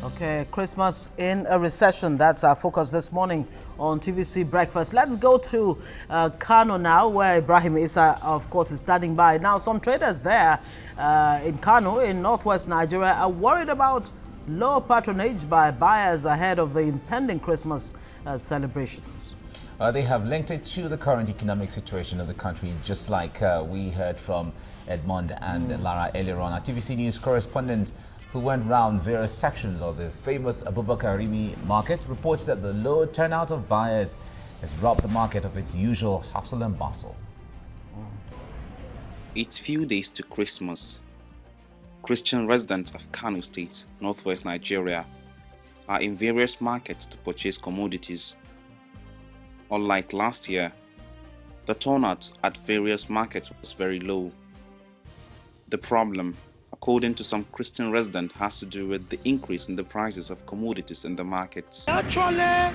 Okay, Christmas in a recession. That's our focus this morning on TVC Breakfast. Let's go to Kano now, where Ibrahim Issa, of course, is standing by. Now, some traders there in Kano, in northwest Nigeria, are worried about low patronage by buyers ahead of the impending Christmas celebrations. They have linked it to the current economic situation of the country, just like we heard from Edmond and Lara earlier on. Our TVC News correspondent who went round various sections of the famous Abubakar Rimi market reports that the low turnout of buyers has robbed the market of its usual hustle and bustle. It's few days to Christmas. Christian residents of Kano State, northwest Nigeria, are in various markets to purchase commodities. Unlike last year, the turnout at various markets was very low. The problem, according to some Christian residents, has to do with the increase in the prices of commodities in the markets. Actually,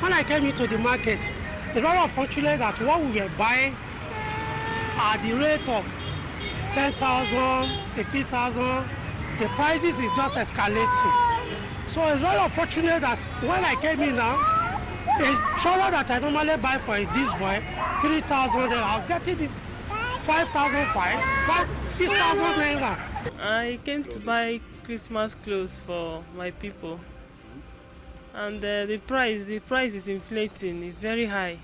when I came into the market, it's very unfortunate that what we were buying at the rate of 10,000, 15,000, the prices is just escalating. So it's very unfortunate that when I came in now, a trawler that I normally buy for this boy, 3,000, I was getting this 5,500, 6,000 naira. I came to buy Christmas clothes for my people, and the price is inflating. It's very high.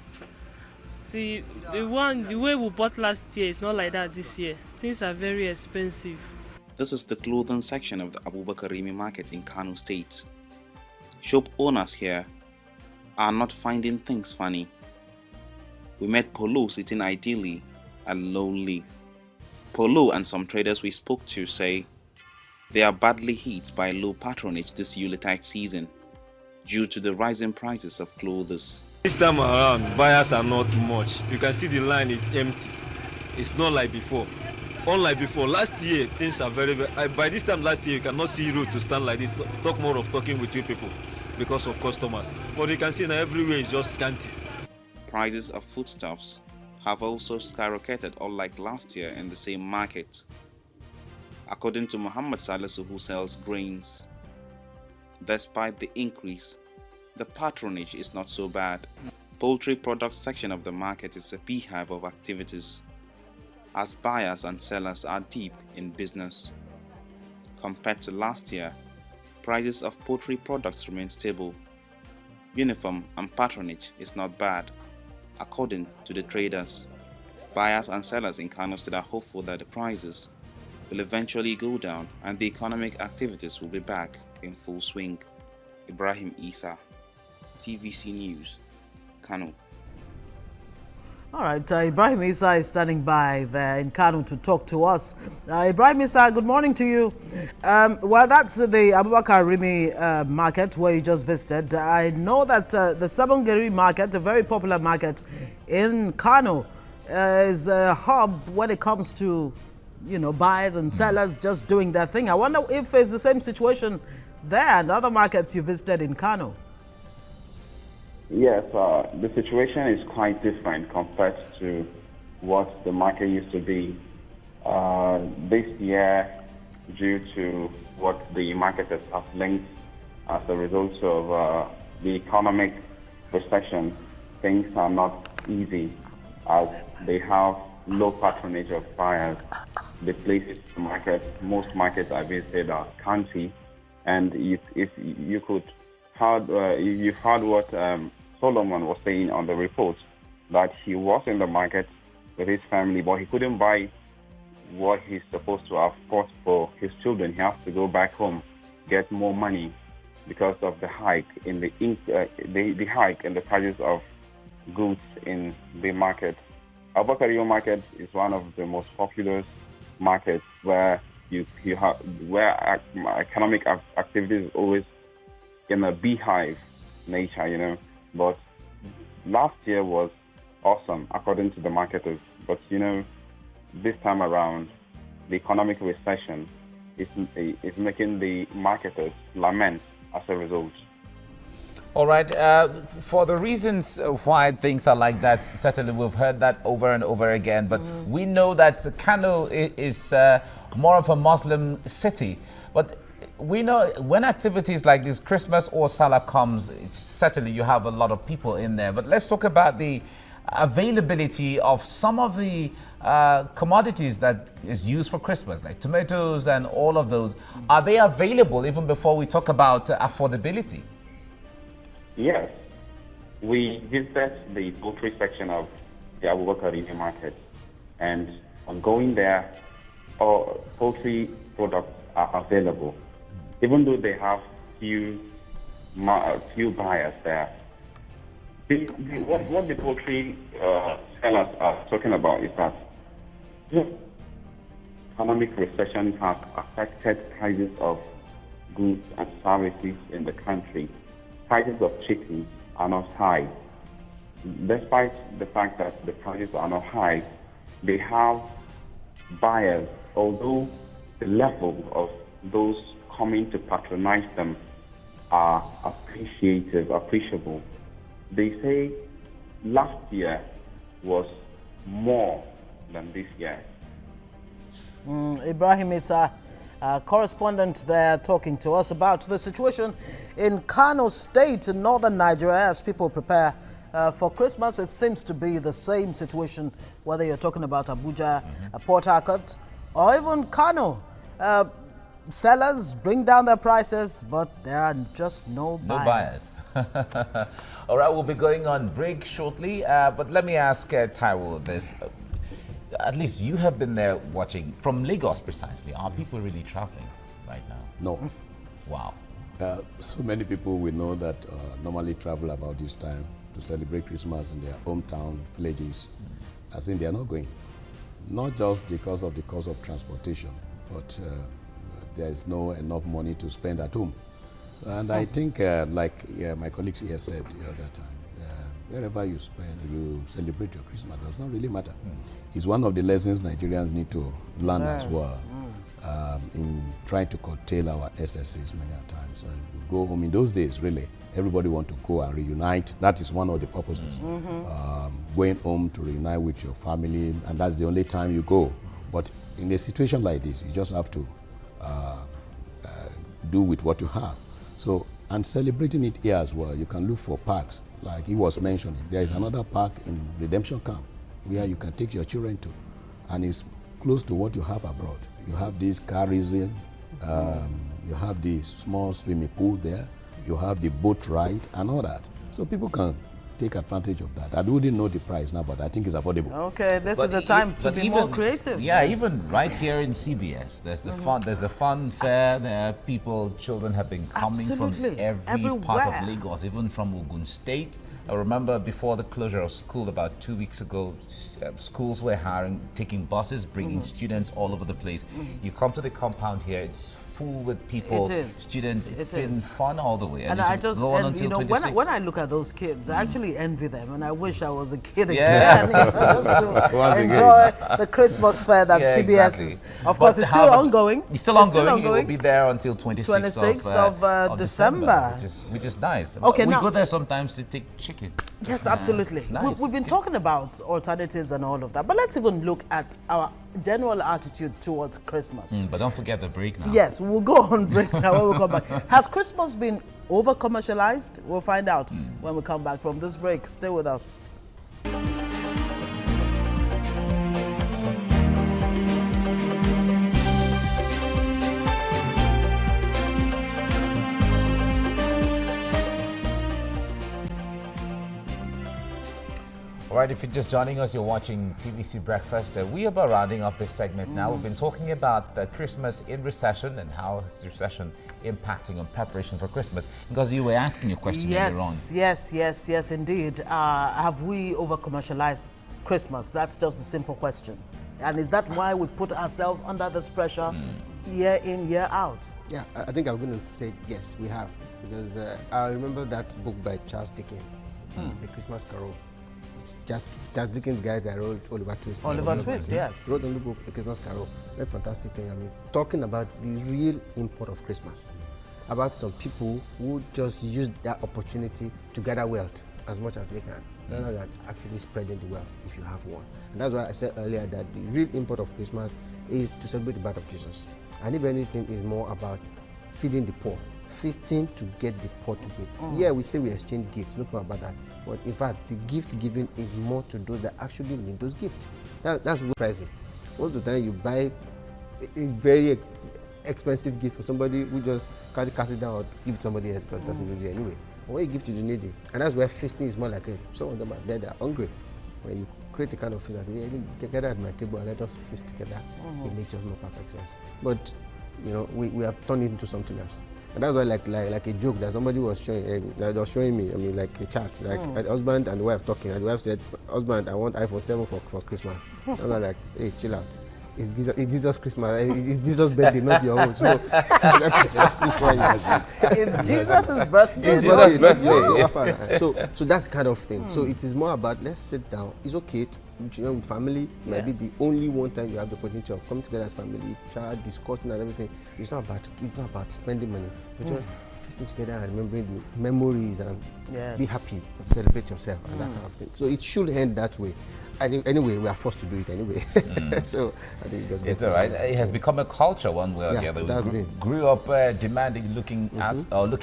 See, the way we bought last year is not like that this year. Things are very expensive. This is the clothing section of the Abubakar Rimi market in Kano State. Shop owners here are not finding things funny. We met Polo sitting ideally and lowly. Polo and some traders we spoke to say they are badly hit by low patronage this Yuletide season due to the rising prices of clothes. This time around, buyers are not much. You can see the line is empty. It's not like before. Unlike before, last year things are very by this time last year you cannot see road to stand like this, talk more of talking with you people because of customers. But you can see now everywhere is just scanty. Prices of foodstuffs have also skyrocketed, unlike last year in the same market. According to Muhammad Salisu, who sells grains, despite the increase, the patronage is not so bad. Poultry products section of the market is a beehive of activities, as buyers and sellers are deep in business. Compared to last year, prices of poultry products remain stable. Uniform and patronage is not bad, according to the traders. Buyers and sellers in Kano State are hopeful that the prices will eventually go down and the economic activities will be back in full swing. Ibrahim Issa, TVC News, Kano. All right, Ibrahim Issa is standing by there in Kano to talk to us. Ibrahim Issa, good morning to you. Well, that's the Abubakar Rimi market where you just visited. I know that the Sabongeri market, a very popular market in Kano, is a hub when it comes to, buyers and sellers just doing their thing. I wonder if it's the same situation there and other markets you visited in Kano. Yes, the situation is quite different compared to what the market used to be. This year, due to what the marketers have linked as a result of the economic recession, things are not easy as they have low patronage of buyers. The places to market, most markets I visited are scanty, and if you could you've heard what Solomon was saying on the report, that he was in the market with his family, but he couldn't buy what he's supposed to have bought for his children. He has to go back home, get more money because of the hike in the hike in the prices of goods in the market. Abubakar market is one of the most populous markets where economic activity is always in a beehive nature, But last year was awesome, according to the marketers. But, this time around, the economic recession is making the marketers lament as a result. All right, for the reasons why things are like that, certainly we've heard that over and over again, but we know that Kano is more of a Muslim city. But we know when activities like this, Christmas or Salah comes, certainly you have a lot of people in there. But let's talk about the availability of some of the commodities that is used for Christmas, like tomatoes and all of those. Are they available even before we talk about affordability? Yes. We visited the poultry section of the Abubakar market, and on going there, poultry products are available. Even though they have few buyers there. What the poultry sellers are talking about is that economic recession has affected prices of goods and services in the country. Prices of chicken are not high. Despite the fact that the prices are not high, they have buyers, although the level of those coming to patronize them are appreciable. They say last year was more than this year. Ibrahim is a correspondent there talking to us about the situation in Kano State in northern Nigeria as people prepare for Christmas. It seems to be the same situation whether you're talking about Abuja, Port Harcourt, or even Kano. Sellers bring down their prices, but there are just no buyers. All right, we'll be going on break shortly, but let me ask Taiwo this. At least you have been there watching. From Lagos precisely, are people really traveling right now? No. Wow. So many people we know that normally travel about this time to celebrate Christmas in their hometown villages. I think they are not going. Not just because of the cost of transportation, but there is no enough money to spend at home. So, and I think, like my colleagues here said the other time, wherever you celebrate your Christmas does not really matter. It's one of the lessons Nigerians need to learn as well in trying to curtail our excesses many times. And we go home in those days, really, everybody want to go and reunite. That is one of the purposes. Going home to reunite with your family, and that's the only time you go. But in a situation like this, you just have to do with what you have. So, and celebrating it here as well, you can look for parks, like he was mentioning. There is another park in Redemption Camp where you can take your children to, and it's close to what you have abroad. You have this car racing, you have the small swimming pool there, you have the boat ride and all that. So people can take advantage of that. I wouldn't know the price now, but I think it's affordable. Okay, this is a time to be more creative. Yeah, even right here in CBS, there's the fun. There's a fun fair. There are people, children have been coming from every part of Lagos, even from Ogun State. I remember before the closure of school about 2 weeks ago, schools were taking buses, bringing students all over the place. You come to the compound here, it's full with people, students. It's been fun all the way. And I just, you know, when I look at those kids, I actually envy them, and I wish I was a kid again, just to enjoy the Christmas fair that CBS is. Of course, it's still ongoing. It's still ongoing. It will be there until 26th of December. Which is nice. Okay, we go there sometimes to take chicken. Yes, absolutely. Nice. We've been talking about alternatives and all of that, but let's even look at our general attitude towards Christmas. But don't forget the break now. Yes, we'll go on break now when we come back. Has Christmas been over-commercialized? We'll find out when we come back from this break. Stay with us. All right, if you're just joining us, you're watching TVC Breakfast. We are about rounding off this segment now. We've been talking about Christmas in recession and how is recession impacting on preparation for Christmas. Because you were asking your question earlier on. Yes, indeed. Have we over-commercialized Christmas? That's just a simple question. And is that why we put ourselves under this pressure year in, year out? Yeah, I think I'm going to say yes, we have. Because I remember that book by Charles Dickens, The Christmas Carol. Just Dickens' guy that wrote Oliver Twist. Oliver Twist, yes. Wrote on the book A Christmas Carol. Very fantastic thing. I mean, talking about the real import of Christmas, about some people who just use that opportunity to gather wealth as much as they can, rather than actually spreading the wealth if you have one. And that's why I said earlier that the real import of Christmas is to celebrate the birth of Jesus. And if anything, is more about feeding the poor, feasting to get the poor to eat. Yeah, we say we exchange gifts, no problem about that. But in fact, the gift giving is more to those that actually need those gifts. That's what pricing. Most of the time you buy a very expensive gift for somebody who just can't cast it down or give it to somebody else because it doesn't need it anyway. But when you give to the needy, and that's where feasting is more like some of them are there, they're hungry. When you create a kind of feast and say, hey, get together at my table and let us feast together, it makes just no perfect sense. But you know, we have turned it into something else. And that's why like a joke that somebody was showing me, I mean like a chat, like a husband and the wife talking, and the wife said, husband, I want iPhone 7 for Christmas. I was like, hey, chill out. It's Jesus Christmas. It's Jesus' birthday, not your own. So it's Jesus' birthday. It's Jesus' birthday. So that's the kind of thing. So it is more about let's sit down. It's okay to, with family. It might be the only one time you have the opportunity of coming together as family, child, discussing and everything. It's not about spending money, but just feasting together and remembering the memories and be happy and celebrate yourself and that kind of thing. So it should end that way. Anyway, we are forced to do it anyway. So I think it's all right. It has become a culture one way or the other. We grew up demanding, looking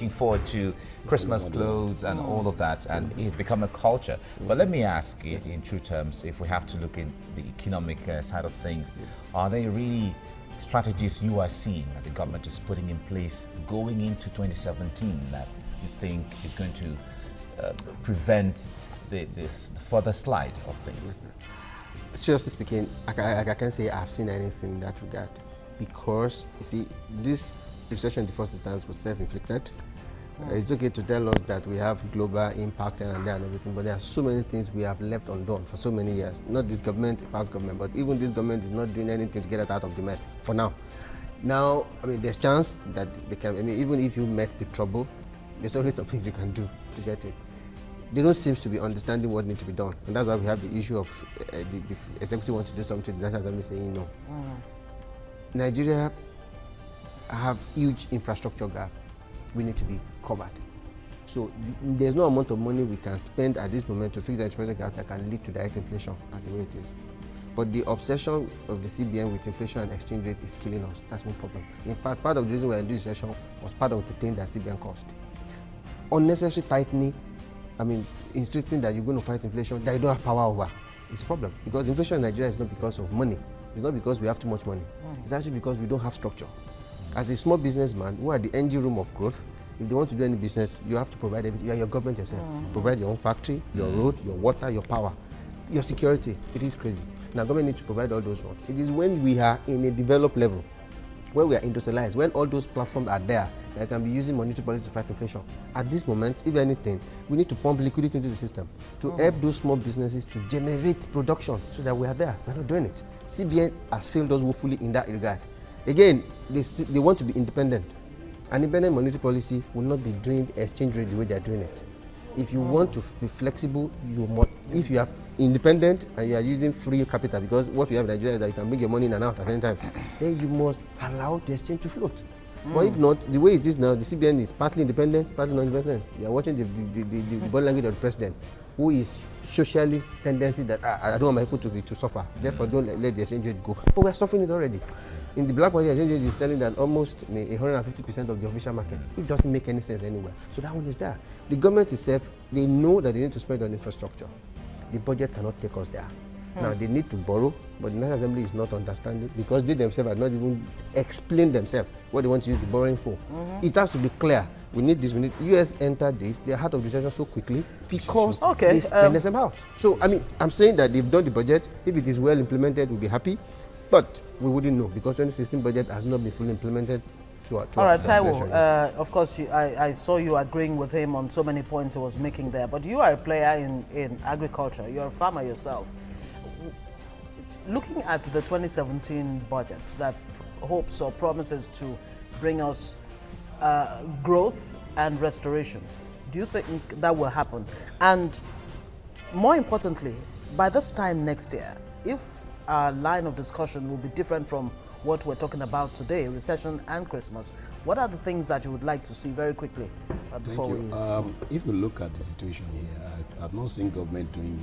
forward to Christmas clothes and all of that, and it's become a culture. But let me ask it in true terms, if we have to look at the economic side of things, are there really strategies you are seeing that the government is putting in place going into 2017 that you think is going to prevent this further slide of things? Seriously speaking, I can't say I've seen anything in that regard, because you see, this recession in the first instance was self-inflicted. It's okay to tell us that we have global impact and everything, but there are so many things we have left undone for so many years. Not this government, past government, but even this government is not doing anything to get it out of the mess for now. Now, I mean, there's chance that they can, I mean, even if you met the trouble, there's only some things you can do to get it. They don't seem to be understanding what needs to be done, and that's why we have the issue of the executive wants to do something, the national assembly saying no. Nigeria have huge infrastructure gap. We need to be covered. So there's no amount of money we can spend at this moment to fix the infrastructure gap that can lead to direct inflation as the way it is. But the obsession of the CBN with inflation and exchange rate is killing us. That's one problem. In fact, part of the reason we're in this recession was part of the thing that CBN caused. Unnecessary tightening, I mean, insisting that you're going to fight inflation that you don't have power over, it's a problem. Because inflation in Nigeria is not because of money. It's not because we have too much money. It's actually because we don't have structure. As a small businessman, who are the engine room of growth, if they want to do any business, you have to provide everything. You are your government yourself. Provide your own factory, your road, your water, your power, your security. It is crazy. Now, government needs to provide all those ones. It is when we are in a developed level, when we are industrialized, when all those platforms are there, that can be using monetary policy to fight inflation. At this moment, if anything, we need to pump liquidity into the system to help those small businesses to generate production so that we are there. We're not doing it. CBN has failed us woefully in that regard. Again, they want to be independent. An independent monetary policy will not be doing exchange rate the way they are doing it. If you want to be flexible, you must, if you are independent and you are using free capital, because what we have in Nigeria is that you can bring your money in and out at any time, then you must allow the exchange to float. But if not, the way it is now, the CBN is partly independent, partly non-independent. You are watching the body language of the president, who is socialist tendency that I don't want my people to suffer. Therefore, don't let the exchange rate go. But we are suffering it already. In the black market, exchange rate is selling at almost 150% of the official market. It doesn't make any sense anywhere. So that one is there. The government itself, they know that they need to spend on infrastructure. The budget cannot take us there. Now, they need to borrow, but the National Assembly is not understanding because they themselves have not even explained themselves what they want to use the borrowing for. It has to be clear. We need this, we need US entered this, they're out of the recession so quickly because they spend them out. So, I mean, I'm saying that they've done the budget. If it is well implemented, we'll be happy. But we wouldn't know because 2016 budget has not been fully implemented. All right, Taiwo, of course, I saw you agreeing with him on so many points he was making there, but you are a player in agriculture. You're a farmer yourself. Looking at the 2017 budget that hopes or promises to bring us growth and restoration, do you think that will happen? And more importantly, by this time next year, if our line of discussion will be different from what we're talking about today, recession and Christmas, what are the things that you would like to see very quickly before we... If you look at the situation here, I've not seen government doing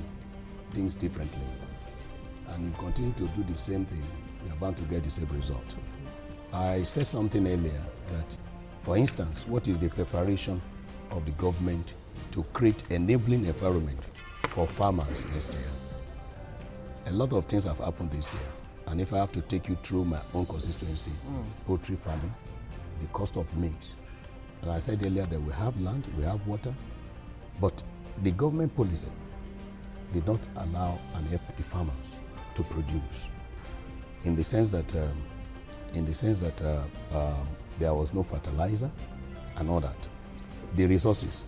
things differently. And you continue to do the same thing, you're bound to get the same result. I said something earlier that For instance, what is the preparation of the government to create enabling environment for farmers next year? A lot of things have happened this year. And if I have to take you through my own constituency, poultry farming, the cost of maize. And I said earlier that we have land, we have water, but the government policy did not allow and help the farmers to produce, in the sense that there was no fertilizer and all that. The resources,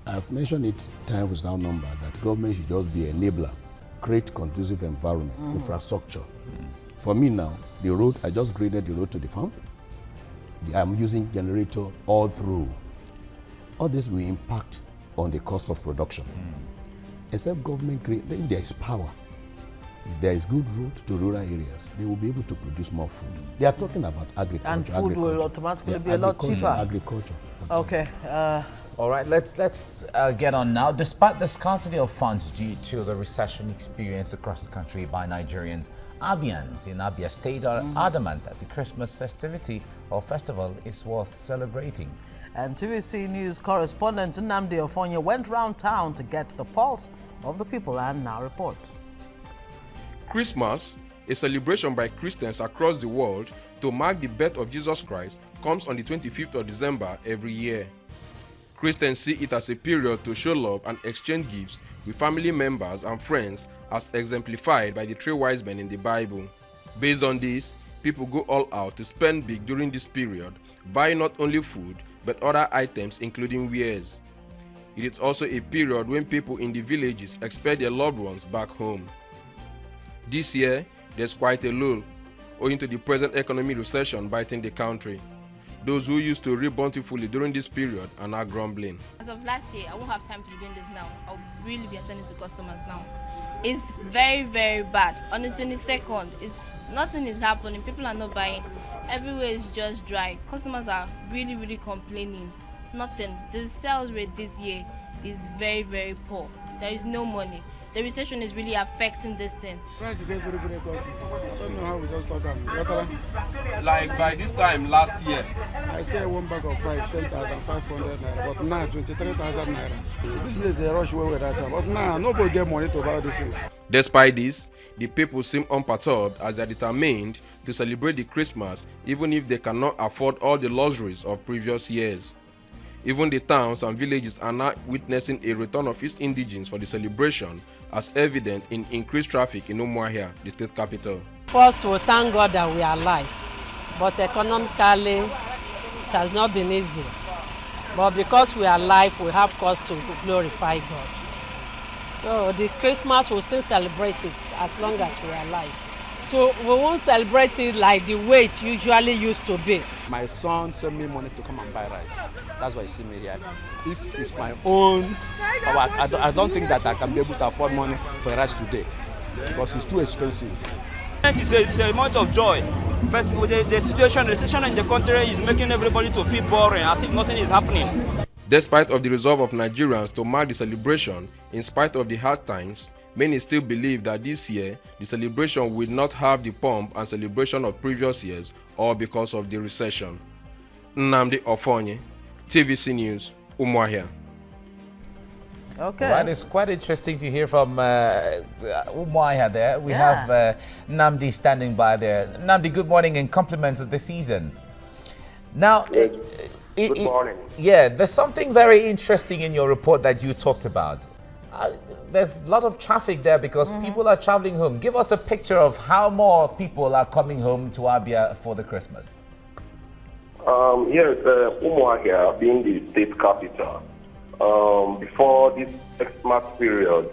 I've mentioned it time without number that government should just be an enabler, create conducive environment, infrastructure. For me now, the road, I just graded the road to the farm. I'm using generator all through. All this will impact on the cost of production. Except government create, if there is power, if there is good road to rural areas, they will be able to produce more food. They are talking about agriculture. And food will automatically be a lot cheaper. Agriculture. Okay. All right, let's get on now. Despite the scarcity of funds due to the recession experienced across the country by Nigerians, Abians in Abia State are adamant that the Christmas festivity or festival is worth celebrating. And TVC News correspondent Nnamdi Ofonye went round town to get the pulse of the people and now reports. Christmas, a celebration by Christians across the world to mark the birth of Jesus Christ, comes on the 25th of December every year. Christians see it as a period to show love and exchange gifts with family members and friends, as exemplified by the three wise men in the Bible. Based on this, people go all out to spend big during this period, buy not only food, but other items including wares. It is also a period when people in the villages expect their loved ones back home. This year, there's quite a lull, owing to the present economic recession biting the country. Those who used to reap bountifully during this period are now grumbling. As of last year, I won't have time to be doing this now. I'll really be attending to customers now. It's very, very bad. On the 22nd, nothing is happening. People are not buying. Everywhere is just dry. Customers are really, really complaining. Nothing. The sales rate this year is very, very poor. There is no money. The recession is really affecting this thing. Price is very, very costly. I don't know how we just talk about. Like by this time last year, I say one bag of rice 10,500 naira, but now 23,000 naira. Business they rush away with that time, but now nobody get money to buy these things. Despite this, the people seem unperturbed as they are determined to celebrate the Christmas even if they cannot afford all the luxuries of previous years. Even the towns and villages are now witnessing a return of its indigents for the celebration, as evident in increased traffic in Umuahia, the state capital. First, we thank God that we are alive, but economically, it has not been easy. But because we are alive, we have cause to glorify God. So the Christmas, we'll still celebrate it as long as we are alive. So we won't celebrate it like the way it usually used to be. My son sent me money to come and buy rice. That's why you see me here. If it's my own, I don't think that I can be able to afford money for rice today because it's too expensive. It's a month of joy, but with the recession in the country is making everybody to feel boring as if nothing is happening. Despite of the resolve of Nigerians to mark the celebration, in spite of the hard times, many still believe that this year, the celebration will not have the pomp and celebration of previous years, all because of the recession. Nnamdi Ofonye, TVC News, Umuahia. Okay. Well, it's quite interesting to hear from Umuahia there. We have Nnamdi standing by there. Nnamdi, good morning and compliments of the season. Now, good morning. Yeah, there's something very interesting in your report that you talked about. There's a lot of traffic there because people are traveling home. Give us a picture of how more people are coming home to Abia for the Christmas. Yes, Umuahia being the state capital, before this Xmas period,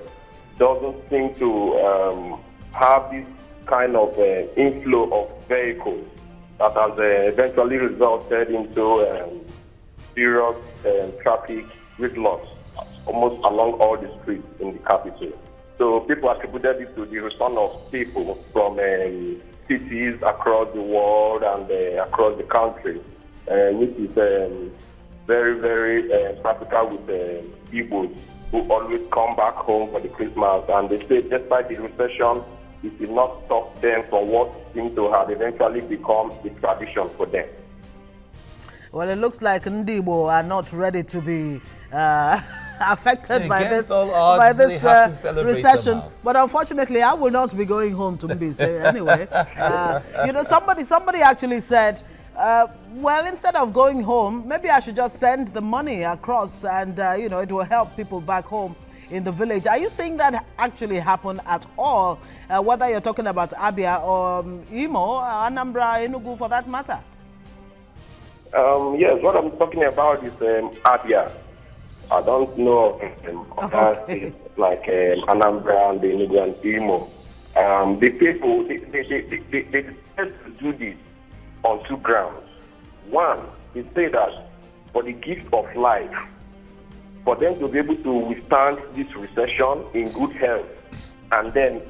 doesn't seem to have this kind of inflow of vehicles that has eventually resulted into serious traffic gridlocks almost along all the streets in the capital. So people attributed it to the return of people from cities across the world and across the country, which is very, very practical with Igbos who always come back home for the Christmas. And they say despite the recession, it did not stop them from what seemed to have eventually become a tradition for them. Well, it looks like Ndibo are not ready to be affected by this recession. But unfortunately, I will not be going home to Mbise anyway. You know, somebody actually said, well, instead of going home, maybe I should just send the money across and, you know, it will help people back home in the village. Are you seeing that actually happen at all, whether you're talking about Abia or Imo, Anambra, Enugu for that matter? Yes, what I'm talking about is Abia. I don't know other states like Anambra and Enugu and Imo. The people, they decided to do this on two grounds. One, they say that for the gift of life, for them to be able to withstand this recession in good health and then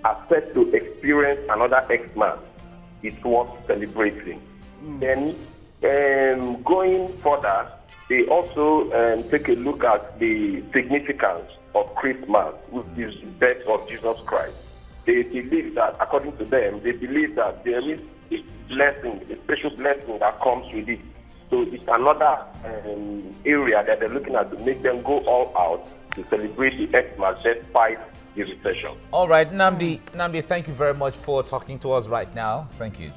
accept to experience another Xmas, it's worth celebrating. Then going further, they also take a look at the significance of Christmas, which is the birth of Jesus Christ. They believe that, according to them, they believe that there is a blessing, a special blessing that comes with it. So it's another area that they're looking at to make them go all out to celebrate the Xmas despite the recession. All right, Namdi, thank you very much for talking to us right now. Thank you.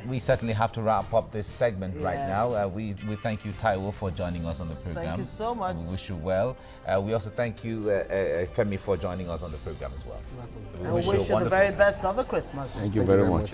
We certainly have to wrap up this segment right now. We thank you, Taiwo, for joining us on the program. Thank you so much. We wish you well. We also thank you, Femi, for joining us on the program as well. We wish you the very best of the Christmas. Thank you very much.